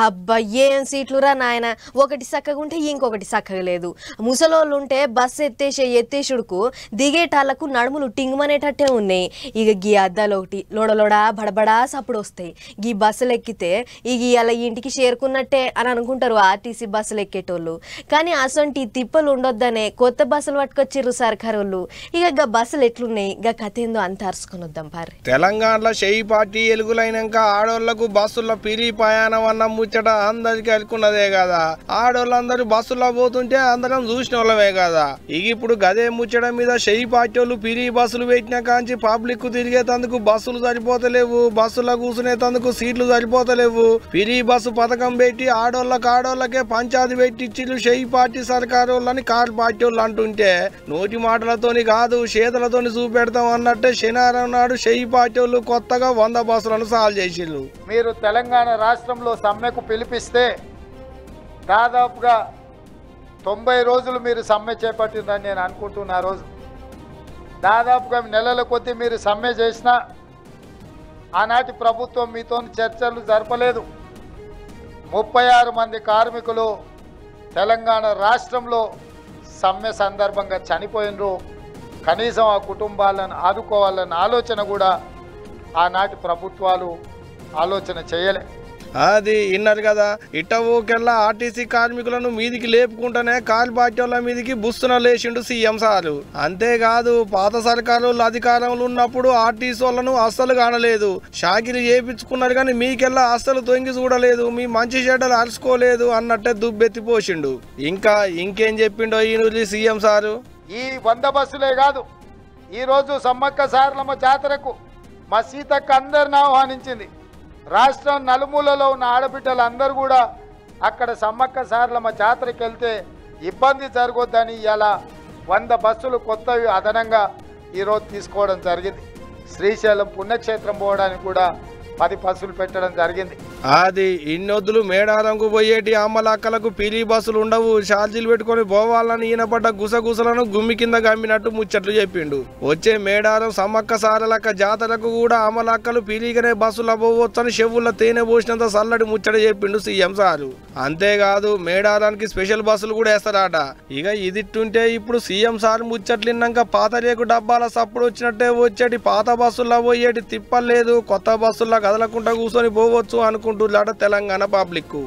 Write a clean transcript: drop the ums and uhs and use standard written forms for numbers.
అబ్బా ఏం సీట్లురా నాయన, ఒకటి చక్కగా ఉంటే ఇంకొకటి చక్కగా లేదు. ముసలోళ్ళు ఉంటే బస్సు ఎత్తేసుడుకు దిగేటాళ్లకు నడుములు టింగుమనేటట్టే ఉన్నాయి. ఇక గీ అద్దాలు ఒకటి లోడలోడా బడబడా సప్పుడు వస్తాయి. గీ బస్సులు ఎక్కితే ఇక ఇలా ఇంటికి చేరుకున్నట్టే అని అనుకుంటారు ఆర్టీసీ బస్సులు ఎక్కేటోళ్ళు. కానీ అసొంటి తిప్పలు ఉండొద్దనే కొత్త బస్సులు పట్టుకొచ్చిర్రు సర్కారు వాళ్ళు. ఇక బస్సులు ఎట్లున్నాయి గా కథ ఏందో అంత అరుచుకొని వద్దాం పారి. తెలంగాణలో షెయి పార్టీ ఎలుగులైనాక ఆడోళ్లకు బస్సుల్లో పిరి ప్రయాణం అన్న ముచ్చట అందరికి అనుకున్నదే కదా. ఆడోళ్ళందరూ బస్సులో పోతుంటే అందరం చూసిన వాళ్ళమే కదా. ఇక ఇప్పుడు గదే ముచ్చట మీద షెయి పార్టీ వాళ్ళు పిరి బస్సులు పెట్టిన కాంచి పబ్లిక్ తిరిగేతందుకు బస్సులు సరిపోతలేవు, బస్సులో కూర్చునేతందుకు సీట్లు సరిపోతలేవు. పిరి బస్సు పథకం పెట్టి ఆడోళ్ళకే పంచాయతీ పెట్టిచ్చిళ్ళు షెయి పార్టీ సర్కారు వాళ్ళని కార్ పార్టీ వాళ్ళు అంటుంటే నోటి మాటలతోని కాదు చేతులతోని చూపెడతాం అన్నట్టే శనివారం నాడు షెయి పార్టీ వాళ్ళు కొత్తగా 100 బస్సులను సాల్వ్ చేసిళ్ళు. మీరు తెలంగాణ రాష్ట్రంలో సమ్మెకు పిలిపిస్తే దాదాపుగా 90 రోజులు మీరు సమ్మె చేపట్టిందని నేను అనుకుంటున్నా. రోజు దాదాపుగా నెలల కొద్దీ మీరు సమ్మె చేసినా ఆనాటి ప్రభుత్వం మీతో చర్చలు జరపలేదు. 36 మంది కార్మికులు తెలంగాణ రాష్ట్రంలో సమ్మె సందర్భంగా చనిపోయినరు. కనీసం ఆ కుటుంబాలను ఆదుకోవాలన్న ఆలోచన కూడా ఆనాటి ప్రభుత్వాలు ఆలోచన చేయలే. అది విన్నారు కదా. ఇటవోకెల్లా ఆర్టీసీ కార్మికులను మీదికి లేపుకుంటేనే కాల్ పార్టీ వాళ్ళ మీదికి బుస్తున లేచిండు సీఎం సారు. అంతేకాదు పాత సర్కారు అధికారంలో ఉన్నప్పుడు ఆర్టీసీ వాళ్ళను అస్సలు కానలేదు, షాకిరి చేయించుకున్నారు కానీ మీకెల్లా అస్సలు తొంగి చూడలేదు, మీ మంచి చెడ్డలు అరుచుకోలేదు అన్నట్టే దుబ్బెత్తిపోసిండు. ఇంకేం చెప్పిండో ఈ సీఎం సారు. ఈ 100 బస్సులే కాదు, ఈరోజు సమ్మక్క సారలమ్మ జాతరకు మా సీతక్క అందరిని ఆహ్వానించింది. రాష్ట్రం నలుమూలలో ఉన్న ఆడబిడ్డలు అందరూ కూడా అక్కడ సమ్మక్క సారలమ్మ జాతరకి వెళ్తే ఇబ్బంది జరగొద్దని ఇలా 100 బస్సులు కొత్తవి అదనంగా ఈరోజు తీసుకోవడం జరిగింది. శ్రీశైలం పుణ్యక్షేత్రం పోవడానికి కూడా 10 బస్సులు పెట్టడం జరిగింది. అది ఇన్నొద్దులు మేడారంకు పోయేటి అమ్మలక్కలకు పిరి బస్సులు ఉండవు, ఛార్జీలు పెట్టుకుని పోవాలని ఈయనపడ్డ గుసగుసలను గుమ్మి కింద గమ్మినట్టు ముచ్చట్లు చెప్పిండు. వచ్చే మేడారం సమ్మక్క సారలక్క జాతరకు కూడా అమ్మలక్కలు పిరిగానే బస్సులు పోవచ్చని చెవుల్లో తేనె పోసినంత చల్లడి ముచ్చట చెప్పిండు సీఎం సారు. అంతేకాదు మేడారానికి స్పెషల్ బస్సులు కూడా వేస్తారట. ఇక ఇదిట్టుంటే ఇప్పుడు సీఎం సార్ ముచ్చట్లు విన్నాక పాత రేకు డబ్బాల సప్పుడు వచ్చినట్టే వచ్చేటి పాత బస్సుల్లో పోయేటి తిప్పలేదు, కొత్త బస్సుల్లో కదలకుండా కూర్చొని పోవచ్చు అనుకుంటున్నాడు తెలంగాణ పబ్లిక్.